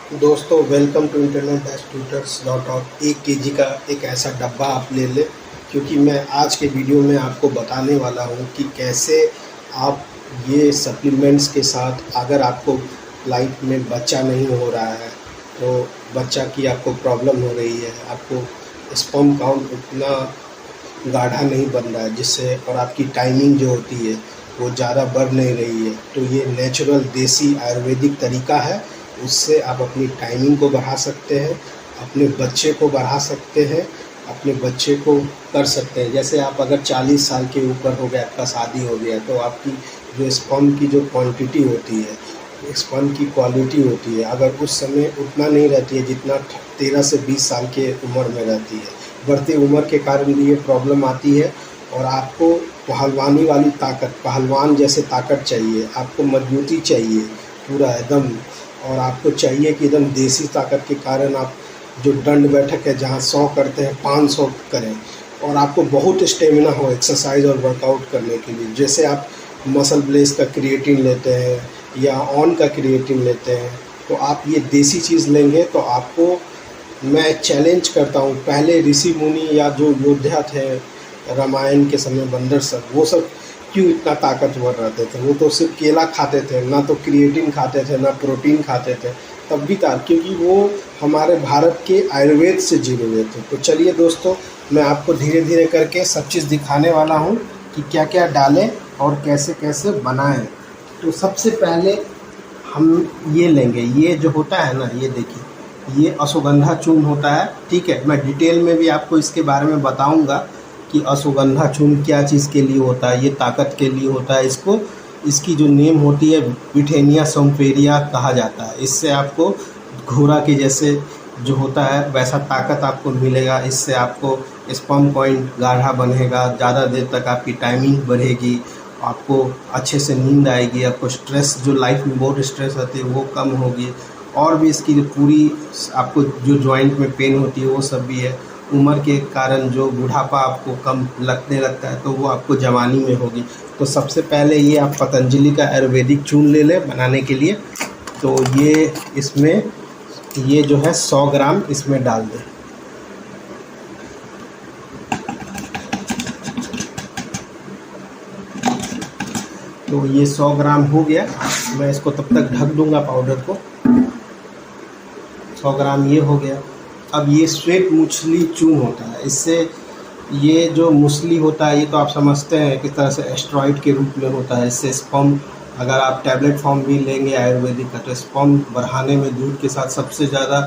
दोस्तों welcome to internet-tutors.org। 1 kg का एक ऐसा डब्बा आप ले लें, क्योंकि मैं आज के वीडियो में आपको बताने वाला हूँ कि कैसे आप ये सप्लीमेंट्स के साथ, अगर आपको लाइफ में बच्चा नहीं हो रहा है तो बच्चा की आपको प्रॉब्लम हो रही है, आपको स्पर्म काउंट उतना गाढ़ा नहीं बन रहा है जिससे, और आपकी टाइमिंग जो होती है वो ज़्यादा बढ़ नहीं रही है, तो ये नेचुरल देसी आयुर्वेदिक तरीका है। उससे आप अपनी टाइमिंग को बढ़ा सकते हैं, अपने बच्चे को बढ़ा सकते हैं, अपने बच्चे को कर सकते हैं। जैसे आप अगर 40 साल के ऊपर हो गया, आपका शादी हो गया, तो आपकी जो स्पर्म की जो क्वांटिटी होती है, स्पर्म की क्वालिटी होती है, अगर उस समय उतना नहीं रहती है जितना 13 से 20 साल के उम्र में रहती है। बढ़ती उम्र के कारण भी ये प्रॉब्लम आती है। और आपको पहलवानी वाली ताकत, पहलवान जैसे ताकत चाहिए, आपको मजबूती चाहिए पूरा एकदम, और आपको चाहिए कि एकदम देसी ताकत के कारण आप जो दंड बैठक है जहाँ 100 करते हैं 500 करें, और आपको बहुत स्टेमिना हो एक्सरसाइज और वर्कआउट करने के लिए। जैसे आप मसल ब्लेस का क्रिएटिन लेते हैं या ऑन का क्रिएटिन लेते हैं, तो आप ये देसी चीज़ लेंगे तो आपको, मैं चैलेंज करता हूँ, पहले ऋषि मुनि या जो योद्धा थे रामायण के समय, बंदर सब, वो सब क्यों इतना ताकतवर रहते थे? वो तो सिर्फ केला खाते थे, ना तो क्रिएटिन खाते थे, ना प्रोटीन खाते थे, तब भी था, क्योंकि वो हमारे भारत के आयुर्वेद से जुड़े हुए थे। तो चलिए दोस्तों, मैं आपको धीरे धीरे करके सब चीज़ दिखाने वाला हूँ कि क्या क्या डालें और कैसे कैसे बनाएं। तो सबसे पहले हम ये लेंगे, ये जो होता है ना, ये देखिए, ये अश्वगंधा चूर्ण होता है। ठीक है, मैं डिटेल में भी आपको इसके बारे में बताऊंगा कि अश्वगंधा चूर्ण क्या चीज़ के लिए होता है। ये ताकत के लिए होता है। इसको, इसकी जो नेम होती है बिठेनिया सोमपेरिया कहा जाता है। इससे आपको घोड़ा के जैसे जो होता है वैसा ताकत आपको मिलेगा। इससे आपको स्पर्म पॉइंट गाढ़ा बनेगा, ज़्यादा देर तक आपकी टाइमिंग बढ़ेगी, आपको अच्छे से नींद आएगी, आपको स्ट्रेस, जो लाइफ में बहुत स्ट्रेस आती है वो कम होगी। और भी इसकी पूरी, आपको जो जॉइंट में पेन होती है वो सब भी है। उम्र के कारण जो बुढ़ापा आपको कम लगने लगता है तो वो आपको जवानी में होगी। तो सबसे पहले ये आप पतंजलि का आयुर्वेदिक चूर्ण ले लें बनाने के लिए। तो ये इसमें, ये जो है 100 ग्राम इसमें डाल दें। तो ये 100 ग्राम हो गया। मैं इसको तब तक ढक दूंगा पाउडर को। 100 ग्राम ये हो गया। अब ये श्वेत मूसली चूर्ण होता है। इससे, ये जो मूसली होता है ये तो आप समझते हैं किस तरह से एस्टेरॉइड के रूप में होता है। इससे स्पर्म, अगर आप टैबलेट फॉर्म भी लेंगे आयुर्वेदिक का, तो स्पर्म बढ़ाने में, दूध के साथ सबसे ज़्यादा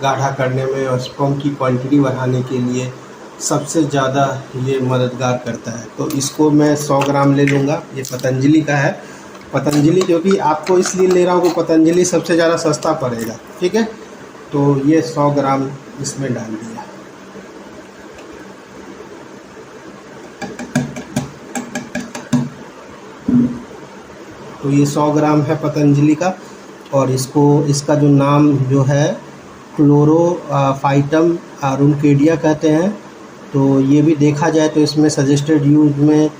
गाढ़ा करने में और स्पर्म की क्वांटिटी बढ़ाने के लिए सबसे ज़्यादा ये मददगार करता है। तो इसको मैं 100 ग्राम ले लूँगा। ये पतंजलि का है। पतंजलि जो कि आपको इसलिए ले रहा हूँ कि पतंजलि सबसे ज़्यादा सस्ता पड़ेगा। ठीक है, तो ये 100 ग्राम इसमें डाल दिया। तो ये 100 ग्राम है पतंजलि का। और इसको, इसका जो नाम जो है क्लोरोफाइटम रुनकेडिया कहते हैं। तो ये भी देखा जाए तो इसमें सजेस्टेड यूज में,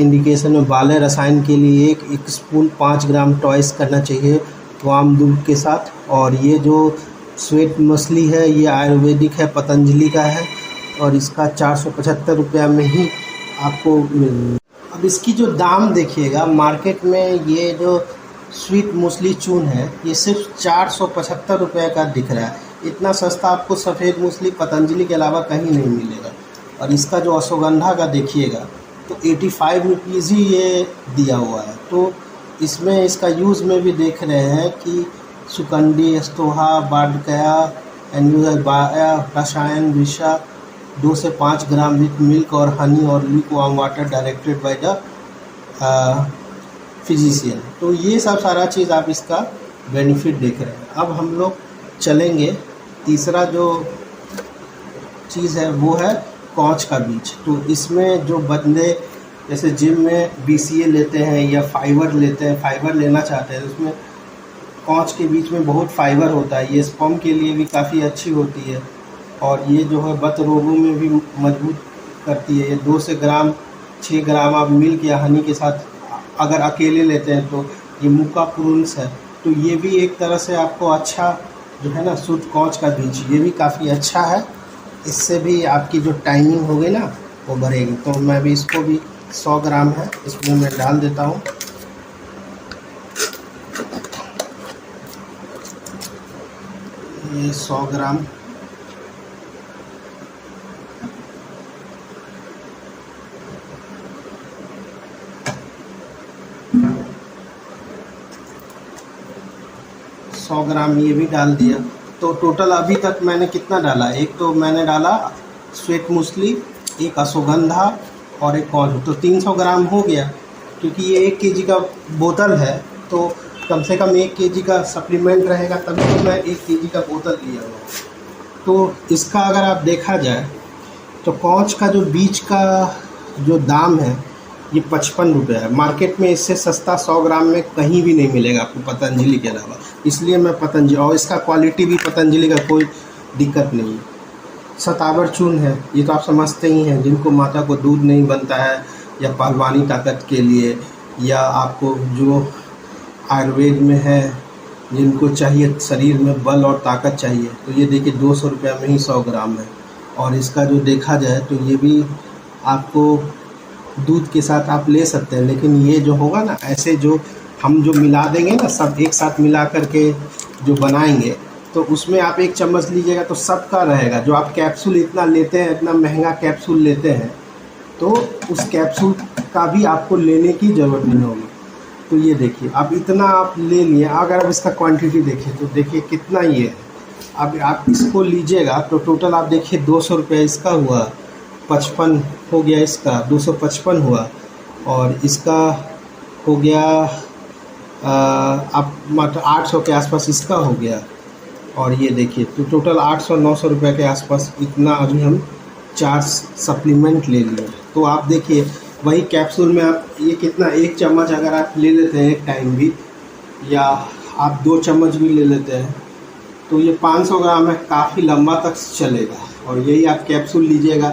इंडिकेशन में, बाले रसायन के लिए एक स्पून 5 ग्राम टॉइस करना चाहिए वार्म दूध के साथ। और ये जो श्वेत मछली है ये आयुर्वेदिक है, पतंजलि का है, और इसका 475 रुपया में ही आपको मिल। अब इसकी जो दाम देखिएगा, मार्केट में ये जो स्वीट मूसली चूर्ण है ये सिर्फ 475 रुपये का दिख रहा है। इतना सस्ता आपको सफ़ेद मूसली पतंजलि के अलावा कहीं नहीं मिलेगा। और इसका जो अश्वगंधा का देखिएगा तो 85 रुपीज़ ही ये दिया हुआ है। तो इसमें, इसका यूज़ में भी देख रहे हैं कि सुकंडी, स्तोहा, बाडकया, एन्यूबाया, रसायन, विषा, 2 से 5 ग्राम विथ मिल्क और हनी और lukewarm water directed by the physician. तो ये सब सारा चीज़ आप इसका बेनिफिट देख रहे हैं। अब हम लोग चलेंगे, तीसरा जो चीज़ है वो है कौच का बीज। तो इसमें जो बंदे जैसे जिम में BCA लेते हैं या फाइबर लेते हैं, फाइबर लेना चाहते हैं, तो उसमें कौच के बीच में बहुत फाइबर होता है। ये स्पर्म के लिए भी काफ़ी अच्छी होती है, और ये जो है बत रोगों में भी मजबूत करती है। ये 2 से 6 ग्राम आप मिल्क या हनी के साथ अगर अकेले लेते हैं तो ये मुका प्रून्स है। तो ये भी एक तरह से आपको अच्छा जो है ना शुद्ध कॉच का बीज, ये भी काफ़ी अच्छा है। इससे भी आपकी जो टाइमिंग होगी ना वो बढ़ेगी। तो मैं भी इसको भी 100 ग्राम है इसमें मैं डाल देता हूँ। ये 100 ग्राम ये भी डाल दिया। तो टोटल अभी तक मैंने कितना डाला, एक तो मैंने डाला श्वेत मूसली, एक अश्वगंधा और एक कॉर्न, तो 300 ग्राम हो गया। क्योंकि ये 1 केजी का बोतल है तो कम से कम 1 केजी का सप्लीमेंट रहेगा, तभी तो मैं 1 केजी का बोतल लिया हुआ। तो इसका अगर आप देखा जाए तो कॉच का जो बीज का जो दाम है ये 55 रुपये है। मार्केट में इससे सस्ता 100 ग्राम में कहीं भी नहीं मिलेगा आपको पतंजलि के अलावा। इसलिए मैं पतंजलि, और इसका क्वालिटी भी पतंजलि का कोई दिक्कत नहीं है। शतावर चूर्ण है, ये तो आप समझते ही हैं, जिनको माता को दूध नहीं बनता है या पहलवानी ताकत के लिए, या आपको जो आयुर्वेद में है जिनको चाहिए शरीर में बल और ताकत चाहिए, तो ये देखिए 200 रुपये में ही 100 ग्राम है। और इसका जो देखा जाए तो ये भी आपको दूध के साथ आप ले सकते हैं, लेकिन ये जो होगा ना ऐसे जो हम जो मिला देंगे ना, सब एक साथ मिला करके जो बनाएंगे, तो उसमें आप 1 चम्मच लीजिएगा तो सबका रहेगा। जो आप कैप्सूल इतना लेते हैं, इतना महंगा कैप्सूल लेते हैं, तो उस कैप्सूल का भी आपको लेने की ज़रूरत नहीं होगी। तो ये देखिए अब इतना आप ले लिए, अगर आप इसका क्वांटिटी देखें तो देखिए कितना ये है। अब आप इसको लीजिएगा तो टोटल आप देखिए 200 रुपये इसका हुआ, 55 हो गया, इसका 255 हुआ, और इसका हो गया अब मतलब 800 के आसपास इसका हो गया। और ये देखिए तो टोटल 800-900 रुपये के आसपास इतना अभी हम 4 सप्लीमेंट ले लिए। तो आप देखिए वही कैप्सूल में आप ये कितना, 1 चम्मच अगर आप ले लेते हैं एक टाइम भी, या आप 2 चम्मच भी ले लेते हैं, तो ये 500 ग्राम है, काफ़ी लंबा तक चलेगा। और यही आप कैप्सूल लीजिएगा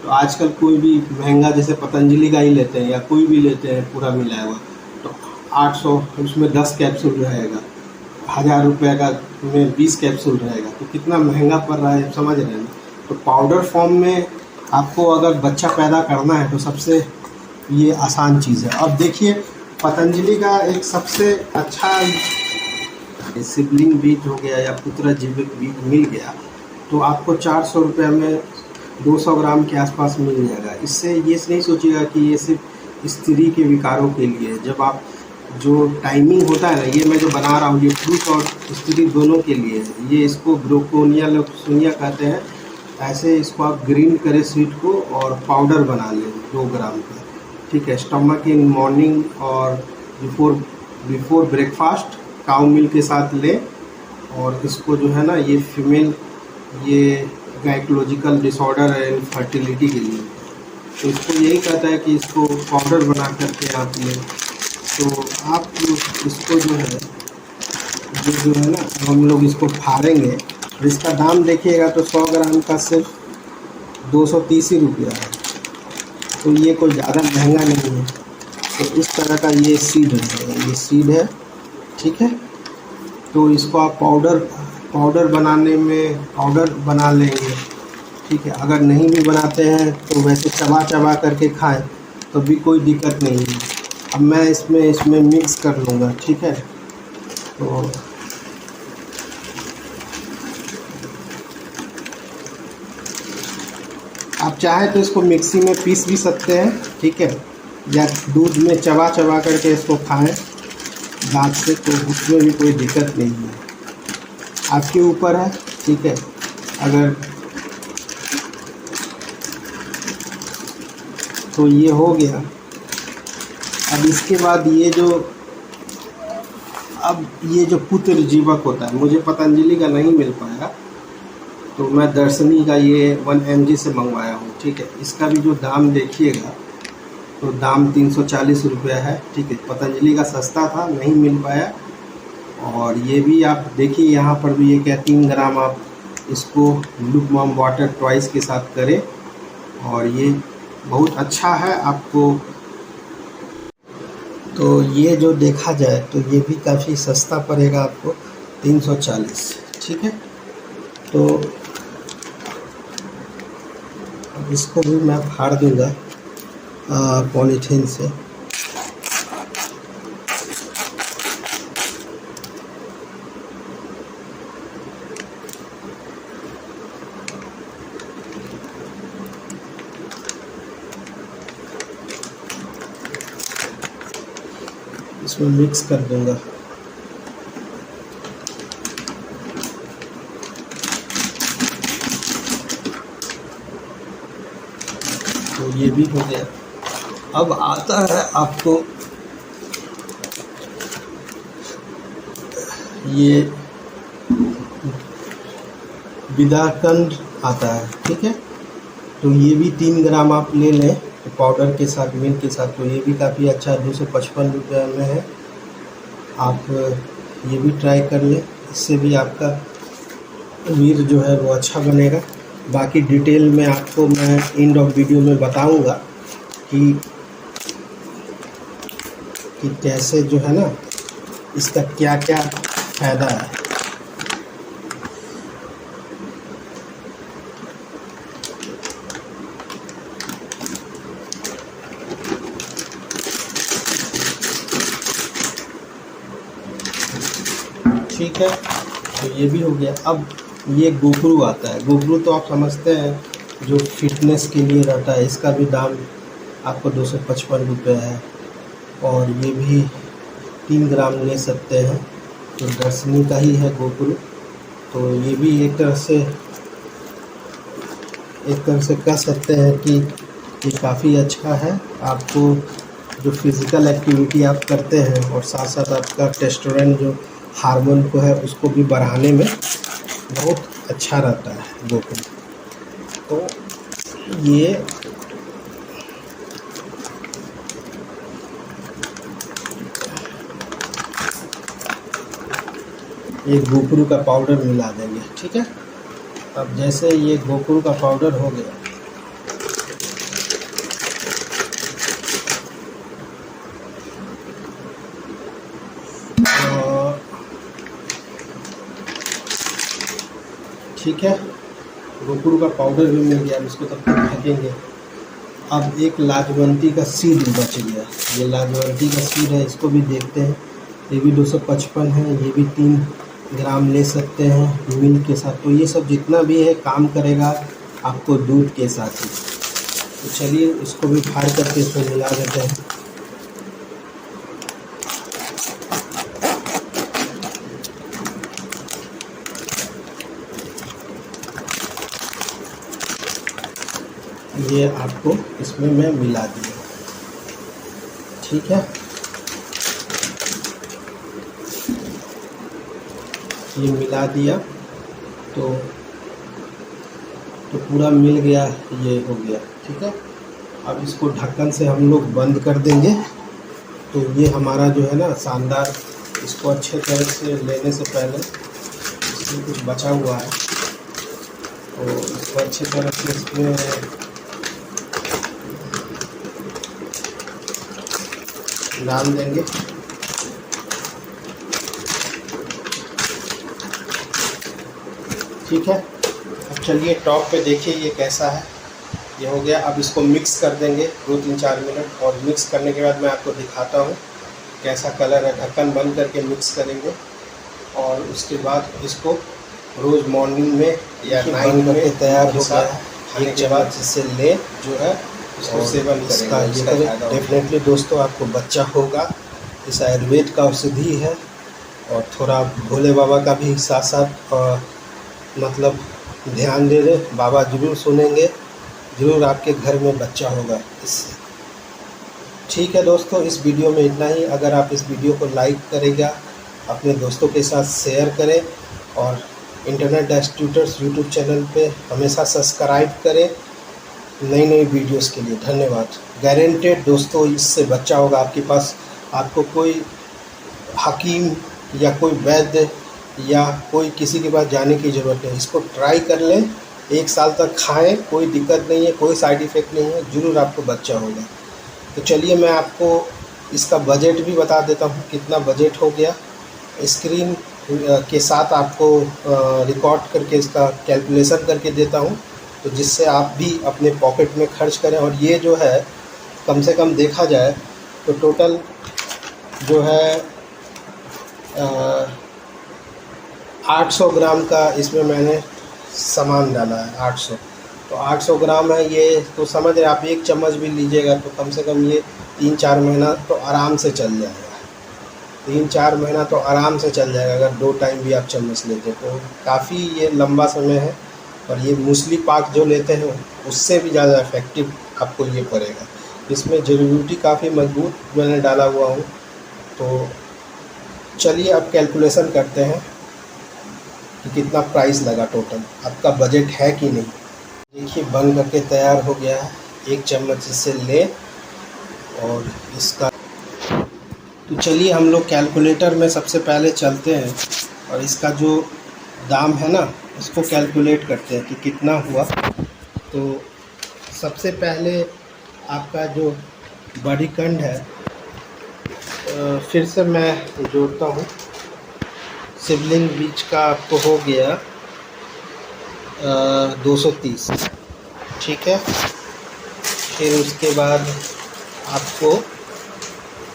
तो आजकल कोई भी महंगा जैसे पतंजलि का ही लेते हैं या कोई भी लेते हैं पूरा मिलाया हुआ, तो 800, उसमें 10 कैप्सूल रहेगा, 1000 रुपये का में 20 कैप्सूल रहेगा, तो कितना महंगा पड़ रहा है, समझ रहे हैं। तो पाउडर फॉर्म में आपको अगर बच्चा पैदा करना है तो सबसे ये आसान चीज़ है। अब देखिए पतंजलि का एक सबसे अच्छा सिबलिंग बीज हो गया या पुत्र जीविक बीज मिल गया, तो आपको 400 रुपये में 200 ग्राम के आसपास मिल जाएगा। इससे ये नहीं सोचिएगा कि ये सिर्फ स्त्री के विकारों के लिए, जब आप जो टाइमिंग होता है ना, ये मैं जो बना रहा हूँ ये पुरुष और स्त्री दोनों के लिए है। ये इसको ब्रोकोनिया लक्सुनिया कहते हैं। ऐसे इसको आप ग्रीन करें सीड को और पाउडर बना लें 2 ग्राम का, ठीक है। स्टमक इन मॉर्निंग और बिफोर ब्रेकफास्ट काउ मिल्क के साथ लें। और इसको जो है ना, ये फीमेल ये गाइकोलॉजिकल डिसऑर्डर है इनफर्टिलिटी के लिए, तो इसको यही कहता है कि इसको पाउडर बना करके आप लें। तो आप इसको जो है ना हम लोग इसको फाड़ेंगे, और इसका दाम देखिएगा तो 100 ग्राम का सिर्फ 230 ही रुपया है। तो ये कोई ज़्यादा महंगा नहीं है। तो इस तरह का ये सीड है, ठीक है। तो इसको आप पाउडर बनाने में पाउडर बना लेंगे, ठीक है। अगर नहीं भी बनाते हैं तो वैसे चबा करके खाएं तो भी कोई दिक्कत नहीं है। अब मैं इसमें मिक्स कर लूँगा, ठीक है। तो आप चाहे तो इसको मिक्सी में पीस भी सकते हैं, ठीक है, या दूध में चबा करके इसको खाएं दांत से, तो उसमें भी कोई दिक्कत नहीं है, आपके ऊपर है, ठीक है। अगर तो ये हो गया। अब इसके बाद ये जो पुत्र जीवक होता है, मुझे पतंजलि का नहीं मिल पाया, तो मैं दर्शनी का ये 1 mg से मंगवाया हूँ, ठीक है। इसका भी जो दाम देखिएगा तो दाम 340 रुपया है, ठीक है। पतंजलि का सस्ता था, नहीं मिल पाया। और ये भी आप देखिए यहाँ पर भी ये क्या 3 ग्राम आप इसको लुकवार्म वाटर ट्वाइस के साथ करें, और ये बहुत अच्छा है आपको। तो ये जो देखा जाए तो ये भी काफ़ी सस्ता पड़ेगा आपको, 340। ठीक है। तो अब इसको भी मैं फाड़ दूंगा पॉलीथीन से। इसमें मिक्स कर दूंगा। तो ये भी हो गया। अब आता है आपको ये विदाकंड आता है, ठीक है। तो ये भी 3 ग्राम आप ले लें पाउडर के साथ, मिल्क के साथ। तो ये भी काफ़ी अच्छा 255 रुपये में है। आप ये भी ट्राई कर लें, इससे भी आपका वीर जो है वो अच्छा बनेगा। बाकी डिटेल में आपको मैं एंड ऑफ वीडियो में बताऊंगा कि कैसे जो है ना इसका क्या क्या फ़ायदा है। ठीक है, तो ये भी हो गया। अब ये गोगरू आता है। गोगरू तो आप समझते हैं जो फिटनेस के लिए रहता है। इसका भी दाम आपको 255 रुपये है। और ये भी 3 ग्राम ले सकते हैं। तो दसनी का ही है गोगरू। तो ये भी एक तरह से कह सकते हैं कि ये काफ़ी अच्छा है। आपको जो फिज़िकल एक्टिविटी आप करते हैं और साथ साथ आपका टेस्टोस्टेरोन जो हार्मोन को है उसको भी बढ़ाने में बहुत अच्छा रहता है गोगरू। तो ये गोगरू का पाउडर मिला देंगे, ठीक है। अब जैसे ये गोगरू का पाउडर हो गया, ठीक है, गोगरू का पाउडर भी मिल गया। अब इसको तब तक ढकेंगे। अब एक लाजवंती का सीड बच गया। ये लाजवंती का सीड है, इसको भी देखते हैं। ये भी 255 है। ये भी 3 ग्राम ले सकते हैं मिल्क के साथ। तो ये सब जितना भी है काम करेगा आपको दूध के साथ ही। तो चलिए इसको भी फाड़ करके इसमें मिला देते हैं। ये आपको इसमें मैं मिला दिया, ठीक है। ये मिला दिया तो पूरा मिल गया, ये हो गया, ठीक है। अब इसको ढक्कन से हम लोग बंद कर देंगे। तो ये हमारा जो है ना शानदार, इसको अच्छे तरह से लेने से पहले इसमें कुछ बचा हुआ है तो इसको अच्छी तरह से इसमें डाल देंगे। ठीक है, अब चलिए टॉप पे देखिए ये कैसा है। ये हो गया। अब इसको मिक्स कर देंगे 2-3-4 मिनट। और मिक्स करने के बाद मैं आपको दिखाता हूँ कैसा कलर है। ढक्कन बंद करके मिक्स करेंगे और उसके बाद इसको रोज़ मॉर्निंग में या नाइट में तैयार हो गया है। एक चम्मच जिससे ले जो है इसको सेवन करेंगे। डेफिनेटली दोस्तों आपको बच्चा होगा। इस आयुर्वेद का औषधि है और थोड़ा भोले बाबा का भी साथ साथ मतलब ध्यान दे दे। बाबा ज़रूर सुनेंगे, ज़रूर आपके घर में बच्चा होगा इससे। ठीक है दोस्तों, इस वीडियो में इतना ही। अगर आप इस वीडियो को लाइक करेगा, अपने दोस्तों के साथ शेयर करें और internet dash tutors YouTube channel पे हमेशा सब्सक्राइब करें नई नई वीडियोस के लिए। धन्यवाद। गारंटेड दोस्तों इससे बच्चा होगा आपके पास। आपको कोई हकीम या कोई वैद्य या कोई किसी के पास जाने की ज़रूरत नहीं। इसको ट्राई कर लें, 1 साल तक खाएं, कोई दिक्कत नहीं है, कोई साइड इफ़ेक्ट नहीं है, ज़रूर आपको बच्चा होगा। तो चलिए मैं आपको इसका बजट भी बता देता हूँ कितना बजट हो गया। स्क्रीन के साथ आपको रिकॉर्ड करके इसका कैलकुलेशन करके देता हूँ, तो जिससे आप भी अपने पॉकेट में खर्च करें। और ये जो है कम से कम देखा जाए तो टोटल जो है 800 ग्राम का इसमें मैंने सामान डाला है। 800 तो 800 ग्राम है ये, तो समझ रहे आप, एक चम्मच भी लीजिएगा तो कम से कम ये 3-4 महीना तो आराम से चल जाएगा। 3-4 महीना तो आराम से चल जाएगा अगर 2 टाइम भी आप चम्मच लेते तो काफ़ी ये लंबा समय है। और ये मूसली पाक जो लेते हैं उससे भी ज़्यादा इफ़ेक्टिव आपको ये पड़ेगा। इसमें जड़ी बूटी काफ़ी मजबूत मैंने डाला हुआ हूँ। तो चलिए अब कैलकुलेशन करते हैं कि कितना प्राइस लगा टोटल, आपका बजट है कि नहीं। देखिए बन करके तैयार हो गया है। 1 चम्मच इससे ले और इसका, तो चलिए हम लोग कैलकुलेटर में सबसे पहले चलते हैं और इसका जो दाम है ना उसको कैलकुलेट करते हैं कि कितना हुआ। तो सबसे पहले आपका जो बॉडी कंड है, फिर से मैं जोड़ता हूँ, सिबलिंग बीच का आपको हो गया 230, ठीक है। फिर उसके बाद आपको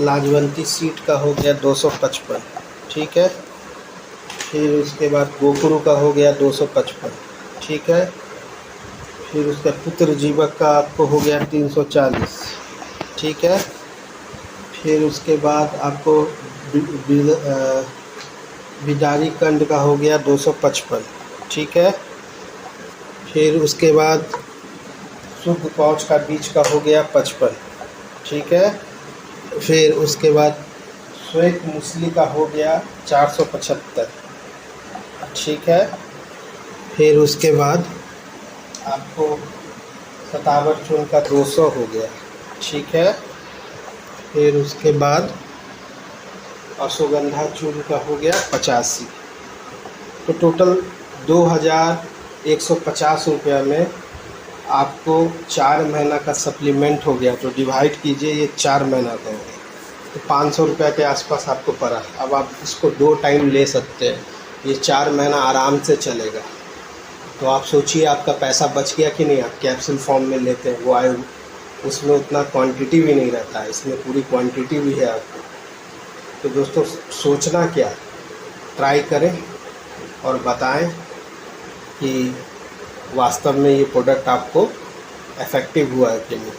लाजवंती सीट का हो गया 255, ठीक है। फिर उसके बाद गोकुरु का हो गया 255, ठीक है। फिर उसका पुत्र जीवक का आपको हो गया 340, ठीक है। फिर उसके बाद आपको बिदारी कंड का हो गया 255, ठीक है। फिर उसके बाद शुद्ध पौच का बीच का हो गया 55, ठीक है। फिर उसके बाद श्वेत मूसली का हो गया 475, ठीक है। फिर उसके बाद आपको सतावर चूर्ण का 200 हो गया, ठीक है। फिर उसके बाद अश्वगंधा चूर्ण का हो गया 85। तो टोटल 2150 रुपया में आपको 4 महीना का सप्लीमेंट हो गया। तो डिवाइड कीजिए, ये 4 महीना का हो गया, तो 500 रुपये के आसपास आपको पड़ा। अब आप इसको 2 टाइम ले सकते हैं, ये 4 महीना आराम से चलेगा। तो आप सोचिए आपका पैसा बच गया कि नहीं। आप कैप्सूल फॉर्म में लेते हैं, वो आए उसमें उतना क्वांटिटी भी नहीं रहता है, इसमें पूरी क्वांटिटी भी है आपको। तो दोस्तों सोचना क्या, ट्राई करें और बताएं कि वास्तव में ये प्रोडक्ट आपको इफ़ेक्टिव हुआ है कि नहीं।